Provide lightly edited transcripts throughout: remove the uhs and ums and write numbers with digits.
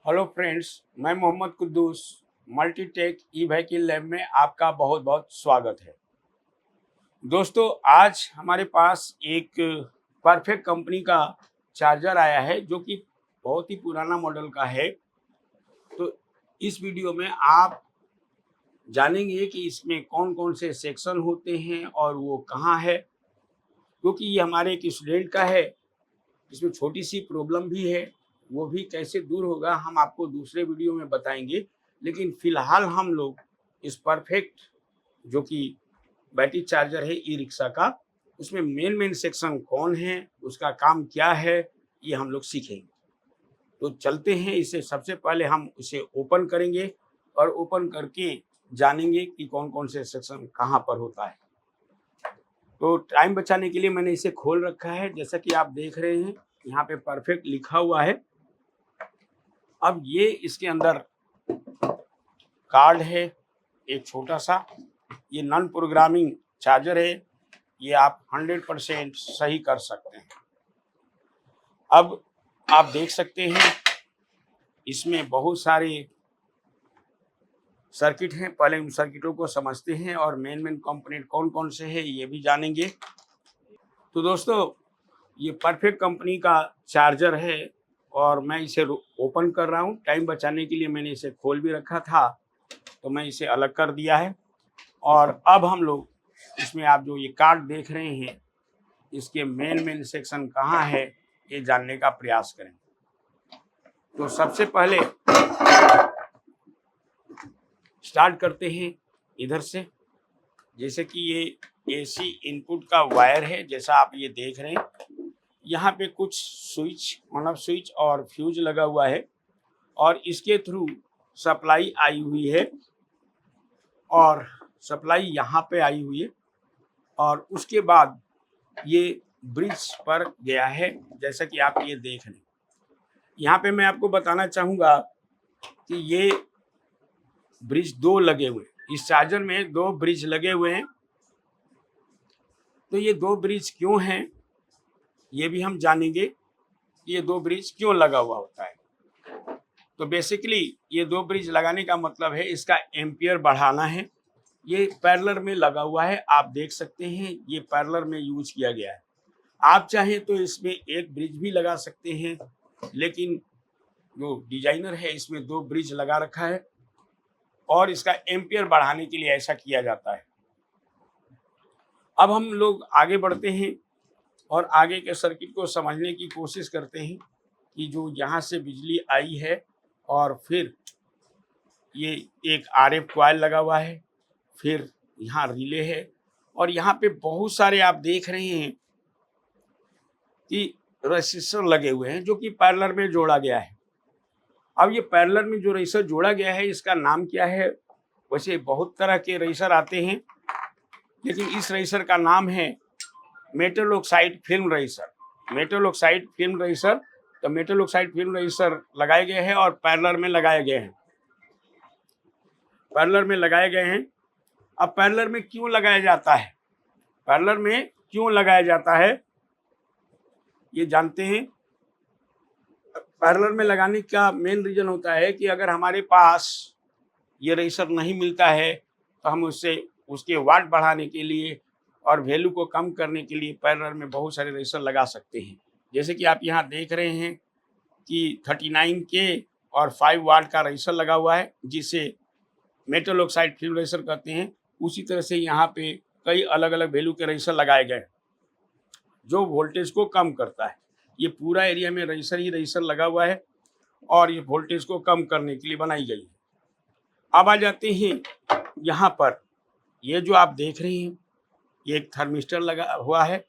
Hello friends, मैं Mohammad Quddus Multitech e vehicle lab में आपका बहुत बहुत स्वागत है। दोस्तों, आज हमारे पास एक परफेक्ट कंपनी का चार्जर आया है जो कि बहुत ही पुराना मॉडल का है। तो इस वीडियो में आप जानेंगे कि इसमें कौन कौन से सेक्शन होते हैं और वो कहाँ है। क्योंकि ये हमारे एक स्टूडेंट का है, इसमें छोटी सी प्रॉब्लम भी है, वो भी कैसे दूर होगा हम आपको दूसरे वीडियो में बताएंगे। लेकिन फिलहाल हम लोग इस परफेक्ट जो कि बैटरी चार्जर है ई रिक्शा का, उसमें मेन सेक्शन कौन है, उसका काम क्या है, ये हम लोग सीखेंगे। तो चलते हैं, इसे सबसे पहले हम इसे ओपन करेंगे और ओपन करके जानेंगे कि कौन कौन से सेक्शन कहाँ पर होता है। तो टाइम बचाने के लिए मैंने इसे खोल रखा है। जैसा कि आप देख रहे हैं, यहाँ पे परफेक्ट लिखा हुआ है। अब ये इसके अंदर कार्ड है एक छोटा सा। ये नॉन प्रोग्रामिंग चार्जर है, ये आप 100% सही कर सकते हैं। अब आप देख सकते हैं इसमें बहुत सारे सर्किट हैं। पहले उन सर्किटों को समझते हैं और मेन कंपोनेंट कौन कौन से हैं ये भी जानेंगे। तो दोस्तों, ये परफेक्ट कंपनी का चार्जर है और मैं इसे ओपन कर रहा हूँ। टाइम बचाने के लिए मैंने इसे खोल भी रखा था, तो मैं इसे अलग कर दिया है। और अब हम लोग इसमें आप जो ये कार्ड देख रहे हैं, इसके मेन सेक्शन कहाँ है ये जानने का प्रयास करें। तो सबसे पहले स्टार्ट करते हैं इधर से। जैसे कि ये एसी इनपुट का वायर है, जैसा आप ये देख रहे हैं। यहाँ पे कुछ स्विच, मतलब स्विच और फ्यूज लगा हुआ है और इसके थ्रू सप्लाई आई हुई है और सप्लाई यहाँ पे आई हुई है और उसके बाद ये ब्रिज पर गया है, जैसा कि आप ये देख रहे हैं। यहाँ पे मैं आपको बताना चाहूँगा कि ये ब्रिज दो लगे हुए हैं। इस चार्जर में दो ब्रिज लगे हुए हैं। तो ये दो ब्रिज क्यों हैं ये भी हम जानेंगे कि ये दो ब्रिज क्यों लगा हुआ होता है। तो बेसिकली ये दो ब्रिज लगाने का मतलब है इसका एम्पियर बढ़ाना है। ये पैरेलल में लगा हुआ है, आप देख सकते हैं ये पैरेलल में यूज किया गया है। आप चाहें तो इसमें एक ब्रिज भी लगा सकते हैं, लेकिन जो डिजाइनर है इसमें दो ब्रिज लगा रखा है और इसका एम्पियर बढ़ाने के लिए ऐसा किया जाता है। अब हम लोग आगे बढ़ते हैं और आगे के सर्किट को समझने की कोशिश करते हैं कि जो यहाँ से बिजली आई है और फिर ये एक आरएफ कॉइल लगा हुआ है, फिर यहाँ रिले है और यहाँ पे बहुत सारे आप देख रहे हैं कि रेसिस्टर लगे हुए हैं जो कि पैरेलल में जोड़ा गया है। अब ये पैरेलल में जो रेसिस्टर जोड़ा गया है इसका नाम क्या है? वैसे बहुत तरह के रेसिस्टर आते हैं, लेकिन इस रेसिस्टर का नाम है metal oxide film resistor. Metal oxide film resistor, तो मेटल ऑक्साइड फिल्म रेसिस्टर लगाए गए हैं और पैरेलल में लगाए गए हैं। पैरेलल में लगाए गए हैं। अब पैरेलल में क्यों लगाया जाता है? पैरेलल में क्यों लगाया जाता है ये जानते हैं। पैरेलल में लगाने का मेन रीजन होता है कि अगर हमारे पास ये रेसिस्टर नहीं मिलता है तो हम उससे उसके वाट बढ़ाने के लिए और वैल्यू को कम करने के लिए पैरेलल में बहुत सारे रेसिस्टर लगा सकते हैं। जैसे कि आप यहाँ देख रहे हैं कि 39K और 5 वाट का रेसिस्टर लगा हुआ है जिसे मेटल ऑक्साइड फिल्म रेसिस्टर कहते हैं। उसी तरह से यहाँ पे कई अलग अलग वैल्यू के रेसिस्टर लगाए गए जो वोल्टेज को कम करता है। ये पूरा एरिया में रेसिस्टर ही रेसिस्टर लगा हुआ है और ये वोल्टेज को कम करने के लिए बनाई गई है। अब आ जाते हैं यहाँ पर, ये जो आप देख रहे हैं ये एक थर्मिस्टर लगा हुआ है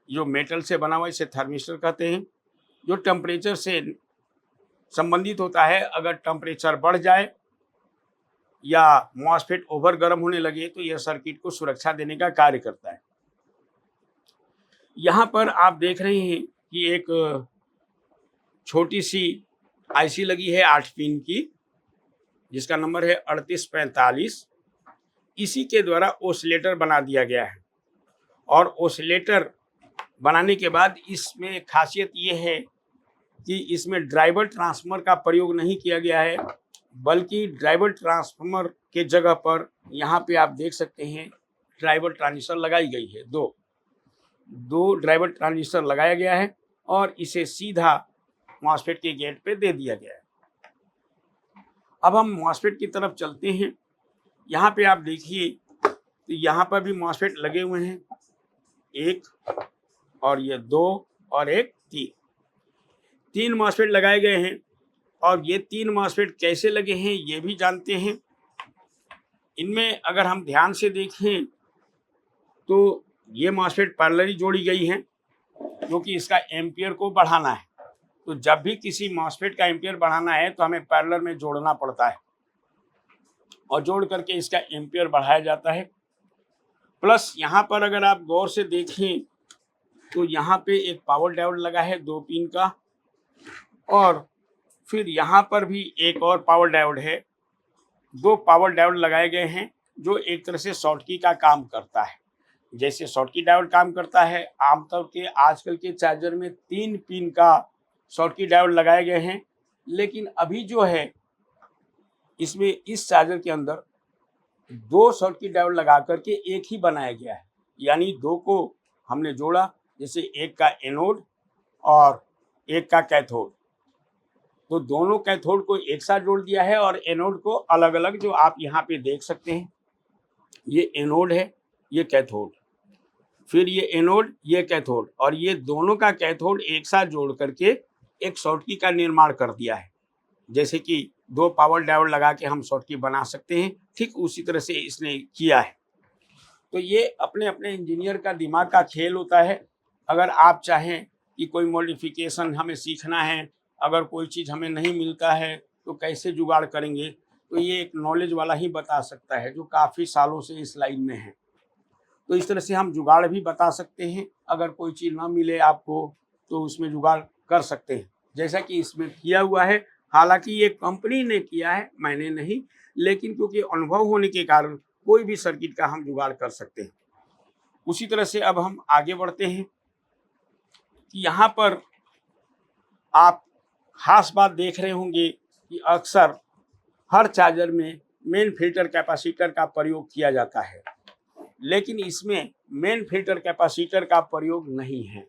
जो मेटल से बना हुआ है, इसे थर्मिस्टर कहते हैं, जो टेम्परेचर से संबंधित होता है। अगर टेम्परेचर बढ़ जाए या मॉसफेट ओवर गर्म होने लगे तो यह सर्किट को सुरक्षा देने का कार्य करता है। यहाँ पर आप देख रहे हैं कि एक छोटी सी आईसी लगी है 8 पिन की, जिसका नंबर है 3845। इसी के द्वारा ओसिलेटर बना दिया गया है और ओसिलेटर बनाने के बाद इसमें खासियत ये है कि इसमें ड्राइवर ट्रांसफार्मर का प्रयोग नहीं किया गया है, बल्कि ड्राइवर ट्रांसफार्मर के जगह पर यहाँ पे आप देख सकते हैं ड्राइवर ट्रांजिस्टर लगाई गई है। दो ड्राइवर ट्रांजिस्टर लगाया गया है और इसे सीधा मॉसफेट के गेट पे दे दिया गया है। अब हम मॉसफेट की तरफ चलते हैं। यहाँ पे आप देखिए तो यहाँ पर भी मॉसफेट लगे हुए हैं, एक और ये दो और एक तीन मॉसफेट लगाए गए हैं। और ये तीन मॉसफेट कैसे लगे हैं ये भी जानते हैं। इनमें अगर हम ध्यान से देखें तो ये मॉसफेट पैरेलली जोड़ी गई हैं, क्योंकि इसका एम्पियर को बढ़ाना है। तो जब भी किसी मॉसफेट का एम्पियर बढ़ाना है तो हमें पैरेलल में जोड़ना पड़ता है और जोड़ करके इसका एम्पियर बढ़ाया जाता है। प्लस यहाँ पर अगर आप गौर से देखें तो यहाँ पे एक पावर डायोड लगा है 2 पिन का, और फिर यहाँ पर भी एक और पावर डायोड है। 2 पावर डायोड लगाए गए हैं जो एक तरह से शॉर्टकी का काम करता है। जैसे शॉर्टकी डायोड काम करता है, आमतौर के आजकल के चार्जर में 3 पिन का शॉर्टकी डायोड लगाए गए हैं, लेकिन अभी जो है इसमें इस चार्जर के अंदर 2 शॉर्टकी डायोड लगा करके एक ही बनाया गया है। यानी 2 को हमने जोड़ा, जैसे एक का एनोड और एक का कैथोड, तो दोनों कैथोड को एक साथ जोड़ दिया है और एनोड को अलग अलग, जो आप यहाँ पे देख सकते हैं। ये एनोड है, ये कैथोड, फिर ये एनोड, ये कैथोड, और ये दोनों का कैथोड एक साथ जोड़ करके एक शॉर्टकी का निर्माण कर दिया है। जैसे कि 2 पावर डायोड लगा के हम शॉर्टकी बना सकते हैं, ठीक उसी तरह से इसने किया है। तो ये अपने अपने इंजीनियर का दिमाग का खेल होता है। अगर आप चाहें कि कोई मॉडिफिकेशन हमें सीखना है, अगर कोई चीज़ हमें नहीं मिलता है तो कैसे जुगाड़ करेंगे, तो ये एक नॉलेज वाला ही बता सकता है जो काफ़ी सालों से इस लाइन में है। तो इस तरह से हम जुगाड़ भी बता सकते हैं। अगर कोई चीज़ ना मिले आपको तो उसमें जुगाड़ कर सकते हैं, जैसा कि इसमें किया हुआ है। हालांकि ये कंपनी ने किया है, मैंने नहीं, लेकिन क्योंकि अनुभव होने के कारण कोई भी सर्किट का हम जुगाड़ कर सकते हैं। उसी तरह से अब हम आगे बढ़ते हैं कि यहाँ पर आप खास बात देख रहे होंगे कि अक्सर हर चार्जर में मेन फिल्टर कैपेसिटर का प्रयोग किया जाता है, लेकिन इसमें मेन फिल्टर कैपेसिटर का प्रयोग नहीं है।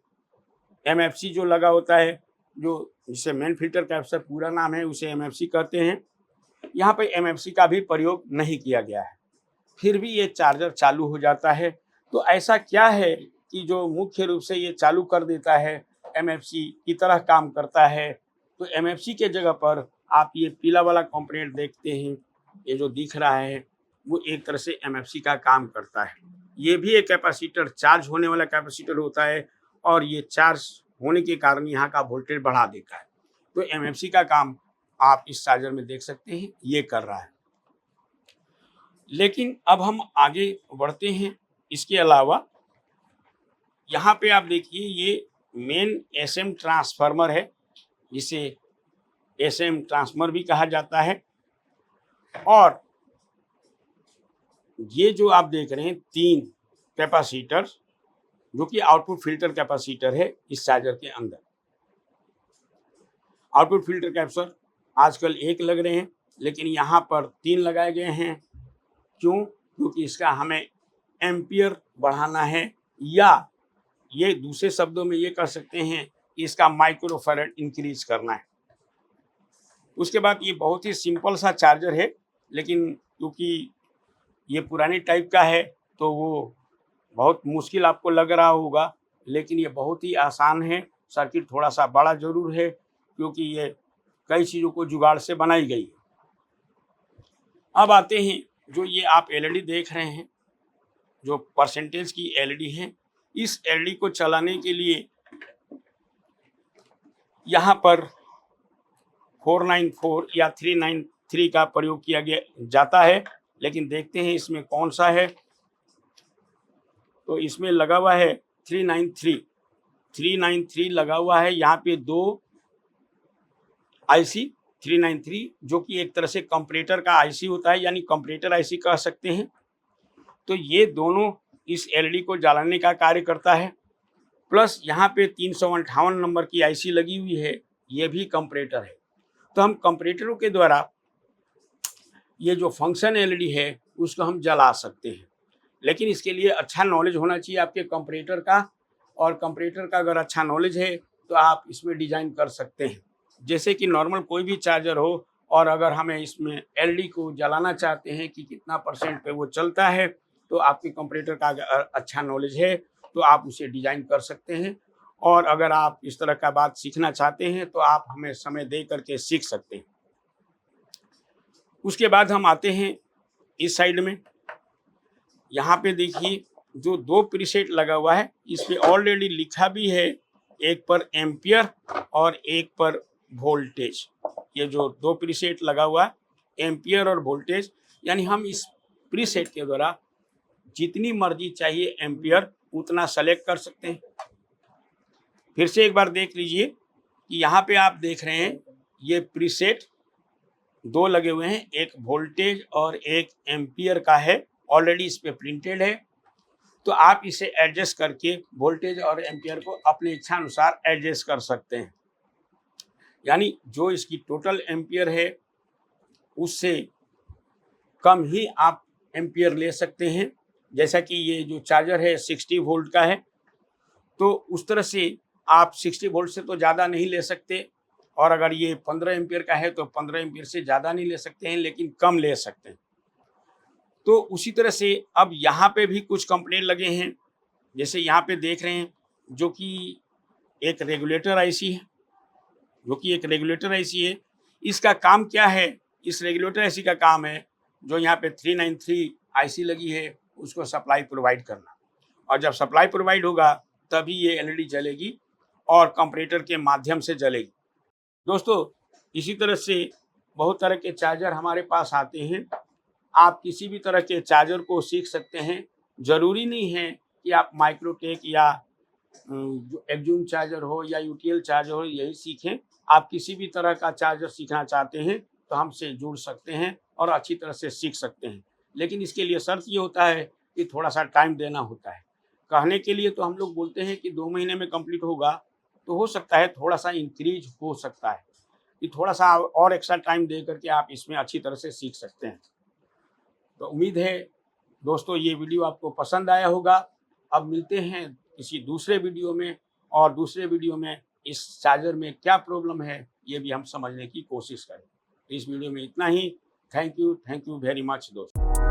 एमएफसी जो लगा होता है, जो जिसे मेन फिल्टर कैपेसिटर पूरा नाम है, उसे एमएफसी कहते हैं। यहाँ पे एमएफसी का भी प्रयोग नहीं किया गया है, फिर भी ये चार्जर चालू हो जाता है। तो ऐसा क्या है कि जो मुख्य रूप से ये चालू कर देता है, एमएफसी की तरह काम करता है? तो एमएफसी के जगह पर आप ये पीला वाला कंपोनेंट देखते हैं, ये जो दिख रहा है वो एक तरह से एमएफसी का काम करता है। ये भी एक कैपेसिटर, चार्ज होने वाला कैपेसिटर होता है, और ये चार्ज होने के कारण यहाँ का वोल्टेज बढ़ा देता है। तो एमएफसी का काम आप इस चार्जर में देख सकते हैं ये कर रहा है। लेकिन अब हम आगे बढ़ते हैं। इसके अलावा यहाँ पे आप देखिए ये मेन एसएम ट्रांसफार्मर है, जिसे एसएम ट्रांसफार्मर भी कहा जाता है। और ये जो आप देख रहे हैं 3 कैपेसिटर, जो कि आउटपुट फिल्टर कैपेसिटर है इस चार्जर के अंदर। आउटपुट फिल्टर कैपेसिटर आजकल 1 लग रहे हैं, लेकिन यहाँ पर 3 लगाए गए हैं। क्यों? क्योंकि इसका हमें एम्पियर बढ़ाना है, या ये दूसरे शब्दों में ये कह सकते हैं कि इसका माइक्रोफैरड इंक्रीज करना है। उसके बाद ये बहुत ही सिंपल सा चार्जर है, लेकिन क्योंकि ये पुरानी टाइप का है तो वो बहुत मुश्किल आपको लग रहा होगा, लेकिन ये बहुत ही आसान है। सर्किट थोड़ा सा बड़ा जरूर है, क्योंकि ये कई चीज़ों को जुगाड़ से बनाई गई है। अब आते हैं, जो ये आप एलईडी देख रहे हैं, जो परसेंटेज की एलईडी है, इस एलईडी को चलाने के लिए यहाँ पर 494 या 393 का प्रयोग किया जाता है, लेकिन देखते हैं इसमें कौन सा है। तो इसमें लगा हुआ है 393 लगा हुआ है। यहाँ पे 2 आईसी 393, जो कि एक तरह से कंपैरेटर का आईसी होता है, यानी कंपैरेटर आईसी कह सकते हैं। तो ये दोनों इस एलईडी को जलाने का कार्य करता है। प्लस यहाँ पे 358 नंबर की आईसी लगी हुई है, ये भी कंपैरेटर है। तो हम कंपैरेटरों के द्वारा ये जो फंक्शन एलईडी है उसको हम जला सकते हैं, लेकिन इसके लिए अच्छा नॉलेज होना चाहिए आपके कंपैरेटर का, और कंपैरेटर का अगर अच्छा नॉलेज है तो आप इसमें डिज़ाइन कर सकते हैं। जैसे कि नॉर्मल कोई भी चार्जर हो, और अगर हमें इसमें एलईडी को जलाना चाहते हैं कि कितना % पे वो चलता है, तो आपके कंपैरेटर का अगर अच्छा नॉलेज है तो आप उसे डिज़ाइन कर सकते हैं। और अगर आप इस तरह का बात सीखना चाहते हैं तो आप हमें समय दे करके सीख सकते हैं। उसके बाद हम आते हैं इस साइड में। यहाँ पे देखिए जो 2 प्रीसेट लगा हुआ है, इस पे ऑलरेडी लिखा भी है, एक पर एम्पियर और एक पर वोल्टेज। ये जो 2 प्रीसेट लगा हुआ है, एम्पियर और वोल्टेज, यानी हम इस प्रीसेट के द्वारा जितनी मर्जी चाहिए एम्पियर उतना सेलेक्ट कर सकते हैं। फिर से एक बार देख लीजिए कि यहाँ पे आप देख रहे हैं ये प्रीसेट 2 लगे हुए हैं, एक वोल्टेज और एक एम्पियर का है, ऑलरेडी इस पे प्रिंटेड है। तो आप इसे एडजस्ट करके वोल्टेज और एम्पियर को अपनी इच्छा अनुसार एडजस्ट कर सकते हैं। यानी जो इसकी टोटल एम्पियर है उससे कम ही आप एम्पियर ले सकते हैं। जैसा कि ये जो चार्जर है 60 वोल्ट का है, तो उस तरह से आप 60 वोल्ट से तो ज़्यादा नहीं ले सकते, और अगर ये 15 एम्पियर का है तो 15 एम्पियर से ज़्यादा नहीं ले सकते हैं, लेकिन कम ले सकते हैं। तो उसी तरह से अब यहाँ पे भी कुछ कंपोनेंट लगे हैं, जैसे यहाँ पे देख रहे हैं जो कि एक रेगुलेटर आईसी है, इसका काम क्या है? इस रेगुलेटर आईसी का काम है जो यहाँ पे 393 आईसी लगी है उसको सप्लाई प्रोवाइड करना, और जब सप्लाई प्रोवाइड होगा तभी ये एलईडी जलेगी और कंपैरेटर के माध्यम से जलेगी। दोस्तों, इसी तरह से बहुत तरह के चार्जर हमारे पास आते हैं। आप किसी भी तरह के चार्जर को सीख सकते हैं। ज़रूरी नहीं है कि आप माइक्रोटेक या जो एक्जूम चार्जर हो या यूटीएल चार्जर हो यही सीखें। आप किसी भी तरह का चार्जर सीखना चाहते हैं तो हमसे जुड़ सकते हैं और अच्छी तरह से सीख सकते हैं। लेकिन इसके लिए शर्त ये होता है कि थोड़ा-सा टाइम देना होता है। कहने के लिए तो हम लोग बोलते हैं कि 2 महीने में कंप्लीट होगा, तो हो सकता है थोड़ा-सा इंक्रीज हो सकता है कि थोड़ा-सा और एक्स्ट्रा टाइम दे करके आप इसमें अच्छी तरह से सीख सकते हैं। तो उम्मीद है दोस्तों ये वीडियो आपको पसंद आया होगा। अब मिलते हैं किसी दूसरे वीडियो में, और दूसरे वीडियो में इस चार्जर में क्या प्रॉब्लम है ये भी हम समझने की कोशिश करें। इस वीडियो में इतना ही। थैंक यू वेरी मच दोस्तों।